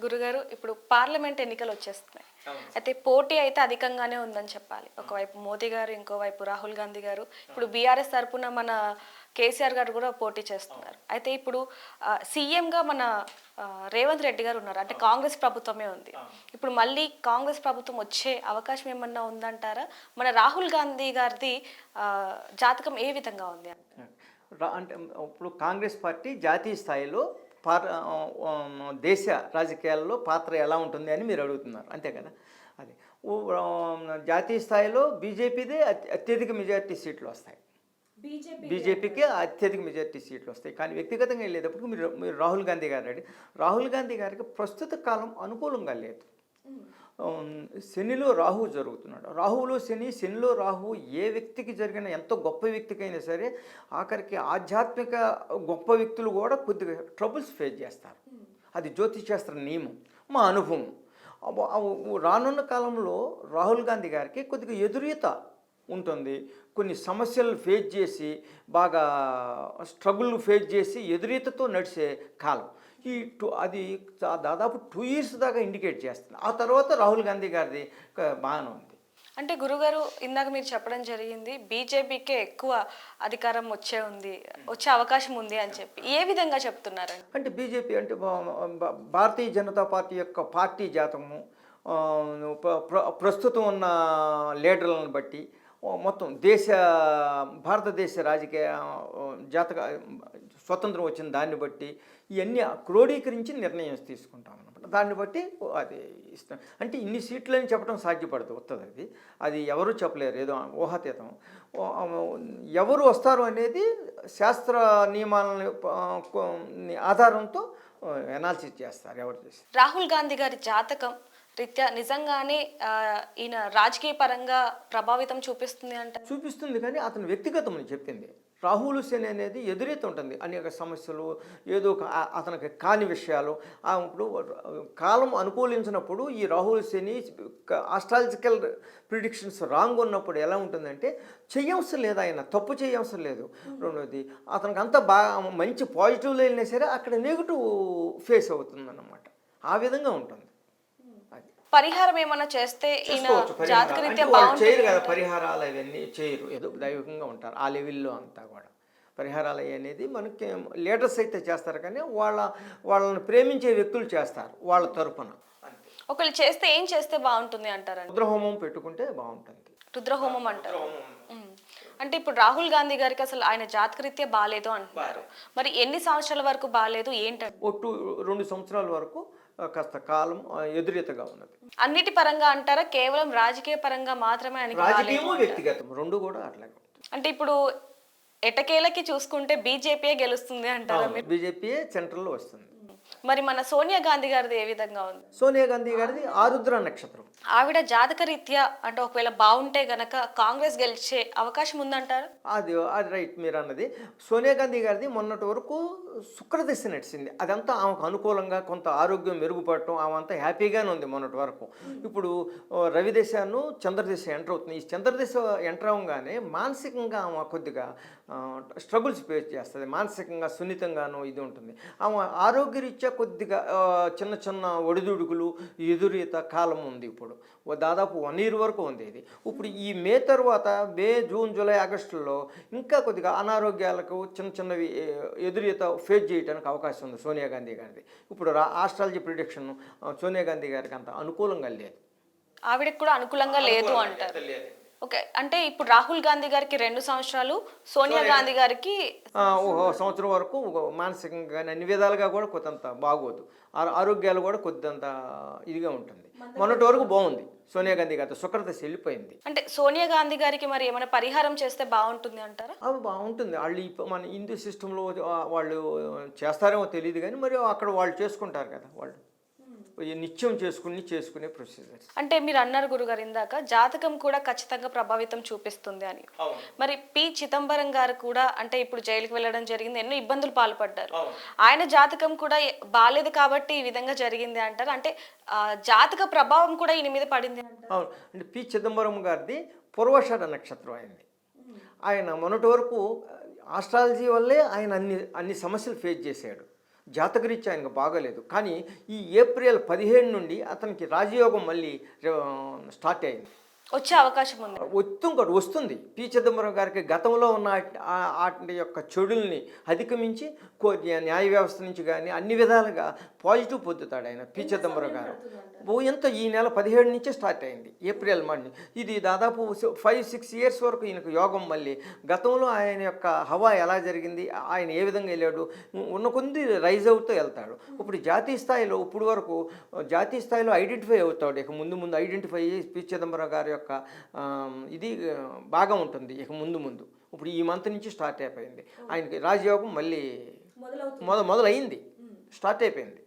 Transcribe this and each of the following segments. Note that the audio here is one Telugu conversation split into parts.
గురుగారు ఇప్పుడు పార్లమెంట్ ఎన్నికలు వచ్చేస్తున్నాయి. అయితే పోటీ అయితే అధికంగానే ఉందని చెప్పాలి. ఒకవైపు మోదీ గారు, ఇంకోవైపు రాహుల్ గాంధీ గారు, ఇప్పుడు బీఆర్ఎస్ తరపున మన కేసీఆర్ గారు కూడా పోటీ చేస్తున్నారు. అయితే ఇప్పుడు సీఎంగా మన రేవంత్ రెడ్డి గారు ఉన్నారు, అంటే కాంగ్రెస్ ప్రభుత్వమే ఉంది. ఇప్పుడు మళ్ళీ కాంగ్రెస్ ప్రభుత్వం వచ్చే అవకాశం ఏమన్నా ఉందంటారా? మన రాహుల్ గాంధీ గారిది జాతకం ఏ విధంగా ఉంది అంటే ఇప్పుడు కాంగ్రెస్ పార్టీ జాతీయ స్థాయిలో దేశ రాజకీయాల్లో పాత్ర ఎలా ఉంటుంది అని మీరు అడుగుతున్నారు, అంతే కదా? అది జాతీయ స్థాయిలో బీజేపీదే అత్యధిక మెజారిటీ సీట్లు వస్తాయి. బీజేపీకి అత్యధిక మెజారిటీ సీట్లు వస్తాయి. కానీ వ్యక్తిగతంగా వెళ్ళేటప్పుడు మీరు రాహుల్ గాంధీ గారు రాహుల్ గాంధీ గారికి ప్రస్తుత కాలం అనుకూలంగా లేదు. శనిలో రాహు జరుగుతున్నాడు. రాహువులో శని, శనిలో రాహు ఏ వ్యక్తికి జరిగిన ఎంతో గొప్ప వ్యక్తికైనా సరే ఆఖరికి ఆధ్యాత్మిక గొప్ప వ్యక్తులు కూడా కొద్దిగా ట్రబుల్స్ ఫేస్ చేస్తారు. అది జ్యోతిషశాస్త్ర నియమం, మా అనుభవం. రానున్న కాలంలో రాహుల్ గాంధీ గారికి కొద్దిగా ఎదురీత ఉంటుంది. కొన్ని సమస్యలు ఫేస్ చేసి బాగా స్ట్రగుల్ ఫేస్ చేసి ఎదురీతతో నడిచే కాలం. అది దాదాపు 2 years దాకా ఇండికేట్ చేస్తుంది. ఆ తర్వాత రాహుల్ గాంధీ గారిది బాగానే ఉంది. అంటే గురుగారు ఇందాక మీరు చెప్పడం జరిగింది బీజేపీకే ఎక్కువ అధికారం వచ్చే అవకాశం ఉంది అని చెప్పి, ఏ విధంగా చెప్తున్నారు? అంటే బీజేపీ అంటే భారతీయ జనతా పార్టీ యొక్క పార్టీ జాతకము, ప్రస్తుతం ఉన్న లీడర్లను బట్టి మొత్తం భారతదేశ రాజకీయ జాతక స్వతంత్రం వచ్చిన దాన్ని బట్టి ఇవన్నీ క్రోడీకరించి నిర్ణయం తీసుకుంటాం అన్నమాట. దాన్ని బట్టి అది ఇష్టం. అంటే ఇన్ని సీట్లని చెప్పడం సాధ్యపడదు, వస్తుంది అది ఎవరు చెప్పలేరు, ఏదో ఊహాతీతం. ఎవరు వస్తారు అనేది శాస్త్ర నియమాలని ఆధారంతో ఎనాలిసిస్ చేస్తారు ఎవరు చేసి. రాహుల్ గాంధీ గారి జాతకం రీత్యా నిజంగానే ఈయన రాజకీయ పరంగా ప్రభావితం చూపిస్తుంది అంటే చూపిస్తుంది, కానీ అతను వ్యక్తిగతం అని చెప్పింది. రాహుల్ శని అనేది ఎదురైతే ఉంటుంది, అనేక సమస్యలు, ఏదో అతనికి కాని విషయాలు. ఇప్పుడు కాలం అనుకూలించినప్పుడు ఈ రాహుల్ శని ఆస్ట్రాలజికల్ ప్రిడిక్షన్స్ రాంగ్ ఉన్నప్పుడు ఎలా ఉంటుందంటే చేయవసరం లేదు, ఆయన తప్పు చేయవసరం లేదు. రెండోది అతనికి అంతా బాగా మంచి పాజిటివ్లో వెళ్ళినా సరే అక్కడ నెగిటివ్ ఫేస్ అవుతుందన్నమాట. ఆ విధంగా ఉంటుంది. పరిహారం ఏమన్నా చేస్తే చేయరు కదా పరిహారాలు, అవన్నీ చేయరు, ఏదో దైవికంగా ఉంటారు ఆ లెవెల్లో అంతా కూడా. పరిహారాలు అనేది మనకి లీడర్స్ అయితే చేస్తారు, కానీ వాళ్ళని ప్రేమించే వ్యక్తులు చేస్తారు వాళ్ళ తరపున. ఒకళ్ళు చేస్తే ఏం చేస్తే బాగుంటుంది అంటారు? రుద్రహోమం పెట్టుకుంటే బాగుంటుంది. రుద్రహోమం అంటారు. అంటే ఇప్పుడు రాహుల్ గాంధీ గారికి అసలు ఆయన జాతకరీత్యా బాగాలేదు అంటున్నారు, మరి ఎన్ని సంవత్సరాల వరకు బాగాలేదు ఏంటంటే? 2 సంవత్సరాల వరకు కాస్త కాలం ఎదురీతగా ఉన్నది. అన్నిటి పరంగా అంటారా, కేవలం రాజకీయ పరంగా మాత్రమే? రాజకీయము వ్యక్తిగతం రెండు కూడా అట్లాగే. అంటే ఇప్పుడు ఎటకేలకి చూసుకుంటే బీజేపీ గెలుస్తుంది అంటారా? బీజేపీ సెంట్రల్లో వస్తుంది. మరి మన సోనియా గాంధీ గారిది ఏ విధంగా ఉంది? సోనియా గాంధీ గారిది ఆరుద్ర నక్షత్రం. ఆవిడ జాతక రీత్యా అంటే ఒకవేళ బాగుంటే గనక కాంగ్రెస్ గెలిచే అవకాశం ఉందంటారు? అది రైట్ మీరు అన్నది. సోనియా గాంధీ గారిది మొన్నటి వరకు శుక్రదశ నడిచింది, అదంతా ఆమెకు అనుకూలంగా కొంత ఆరోగ్యం మెరుగుపడటం, ఆమె అంతా హ్యాపీగానే ఉంది మొన్నటి వరకు. ఇప్పుడు రవిదశను చంద్రదశ ఎంటర్ అవుతుంది. ఈ చంద్రదశ ఎంటర్ అవ్వగానే మానసికంగా ఆమె కొద్దిగా స్ట్రగుల్స్ ఫేస్ చేస్తుంది, మానసికంగా సున్నితంగాను ఇది ఉంటుంది. ఆమె ఆరోగ్యరీత్యా కొద్దిగా చిన్న చిన్న ఒడిదుడుకులు ఎదురీత కాలం ఉంది. ఇప్పుడు దాదాపు 1 year వరకు ఉంది ఇది. ఇప్పుడు ఈ మే తర్వాత జూన్ జూలై ఆగస్టులో ఇంకా కొద్దిగా అనారోగ్యాలకు చిన్న చిన్నవి ఎదురీత ఫేస్ చేయడానికి అవకాశం ఉంది సోనియా గాంధీ గారిది. ఇప్పుడు ఆస్ట్రాలజీ ప్రిడిక్షన్ సోనియా గాంధీ గారికి అంత అనుకూలంగా లేదు, ఆవిడకి కూడా అనుకూలంగా లేదు అంటారు. ఓకే, అంటే ఇప్పుడు రాహుల్ గాంధీ గారికి 2 సంవత్సరాలు, సోనియా గాంధీ గారికి 1 సంవత్సరం వరకు మానసికంగా అన్ని విధాలుగా కూడా కొంత బాగోదు, ఆరోగ్యాలు కూడా కొద్దింత ఇదిగా ఉంటుంది. మొన్నటి వరకు బాగుంది సోనియా గాంధీ గారితో, శుక్రదశ వెళ్ళిపోయింది. అంటే సోనియా గాంధీ గారికి మరి ఏమైనా పరిహారం చేస్తే బాగుంటుంది అంటారా? అవి బాగుంటుంది. వాళ్ళు మన హిందూ సిస్టంలో వాళ్ళు చేస్తారేమో తెలియదు, కానీ మరి అక్కడ వాళ్ళు చేసుకుంటారు కదా, వాళ్ళు నిత్యం చేసుకునే ప్రొసీజర్స్. అంటే మీరు అన్నారు గురుగారు ఇందాక జాతకం కూడా ఖచ్చితంగా ప్రభావితం చూపిస్తుంది అని. మరి పి చిదంబరం గారు కూడా అంటే ఇప్పుడు జైలుకి వెళ్ళడం జరిగింది, ఎన్నో ఇబ్బందులు పాల్పడ్డారు. ఆయన జాతకం కూడా బాలేదు కాబట్టి ఈ విధంగా జరిగింది అంటారు. అంటే జాతక ప్రభావం కూడా ఈయన మీద పడింది అంటారు. అవును, అంటే పి చిదంబరం గారిది పూర్వాషాఢ నక్షత్రం అయింది. ఆయన మొన్నటి వరకు ఆస్ట్రాలజీ వల్లే ఆయన అన్ని సమస్యలు ఫేస్ చేశాడు. జాతకరీత్యా ఆయనకు బాగోలేదు. కానీ ఈ ఏప్రిల్ 15 నుండి అతనికి రాజయోగం మళ్ళీ స్టార్ట్ అయింది. వచ్చే అవకాశం ఉంది. వస్తుంది. పి చిదంబరం గారికి గతంలో ఉన్న వాటి యొక్క చెడుల్ని అధిగమించి న్యాయ వ్యవస్థ నుంచి కానీ అన్ని విధాలుగా పాజిటివ్ పొందుతాడు ఆయన పి చిదంబరం గారు. ఎంత ఈ నెల 17 నుంచే స్టార్ట్ అయింది, ఏప్రిల్ మంది. ఇది దాదాపు 5-6 ఇయర్స్ వరకు ఈయనకు యోగం. మళ్ళీ గతంలో ఆయన యొక్క హవా ఎలా జరిగింది, ఆయన ఏ విధంగా వెళ్ళాడు, ఉన్న కొద్ది రైజ్ అవుతూ వెళ్తాడు. ఇప్పుడు జాతీయ స్థాయిలో ఇప్పుడు వరకు జాతీయ స్థాయిలో ఐడెంటిఫై అవుతాడు. ఇక ముందు ఐడెంటిఫై అయ్యి పి చిదంబరం గారి యొక్క ఇది బాగా ఉంటుంది. ఇక ముందు ఇప్పుడు ఈ మంత్ నుంచి స్టార్ట్ అయిపోయింది ఆయనకి రాజయోగం. మళ్ళీ మొదలైంది, స్టార్ట్ అయిపోయింది.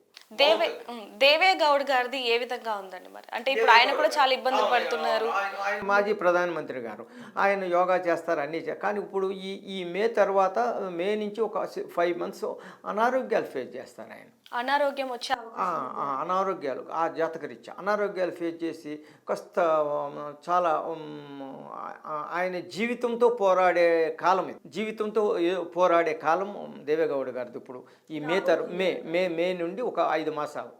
దేవే గౌడ్ గారిది ఏ విధంగా ఉందండి మరి? అంటే ఇప్పుడు ఆయన కూడా చాలా ఇబ్బందులు పడుతున్నారు. ఆయన మాజీ ప్రధానమంత్రి గారు, ఆయన యోగా చేస్తారు అన్నీ కానీ ఇప్పుడు ఈ మే తర్వాత మే నుంచి ఒక 5 months అనారోగ్యాలు ఫేస్ చేస్తారు ఆయన. అనారోగ్యం వచ్చే అనారోగ్యాలు ఆ జాతకరీత్యా అనారోగ్యాలు ఫేస్ చేసి కాస్త చాలా ఆయన జీవితంతో పోరాడే కాలం ఇది. జీవితంతో పోరాడే కాలం దేవేగౌడ గారిది. ఇప్పుడు ఈ మే నుండి ఒక 5 మాసాలు,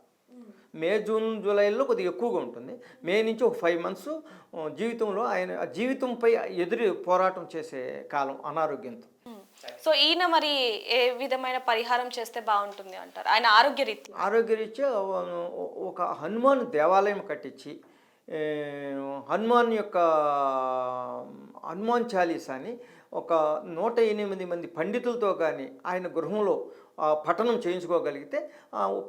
మే, జూన్, జూలైలో కొద్దిగా ఎక్కువగా ఉంటుంది. మే నుంచి ఒక 5 months జీవితంలో ఆయన జీవితంపై ఎదురు పోరాటం చేసే కాలం అనారోగ్యంతో. సో ఈయన మరి ఏ విధమైన పరిహారం చేస్తే బాగుంటుంది అంటారు ఆయన ఆరోగ్యరీత్యా? ఒక హనుమాన్ దేవాలయం కట్టించి హనుమాన్ చాలీసాని ఒక 108 మంది పండితులతో కానీ ఆయన గృహంలో పఠనం చేయించుకోగలిగితే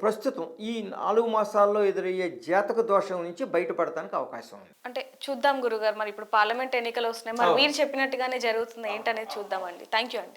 ప్రస్తుతం ఈ 4 మాసాల్లో ఎదురయ్యే జాతక దోషం నుంచి బయటపడటానికి అవకాశం ఉంది. అంటే చూద్దాం గురుగారు, మరి ఇప్పుడు పార్లమెంట్ ఎన్నికలు వస్తున్నాయి, మరి మీరు చెప్పినట్టుగానే జరుగుతుంది ఏంటనేది చూద్దామండి. థ్యాంక్ యూ అండి.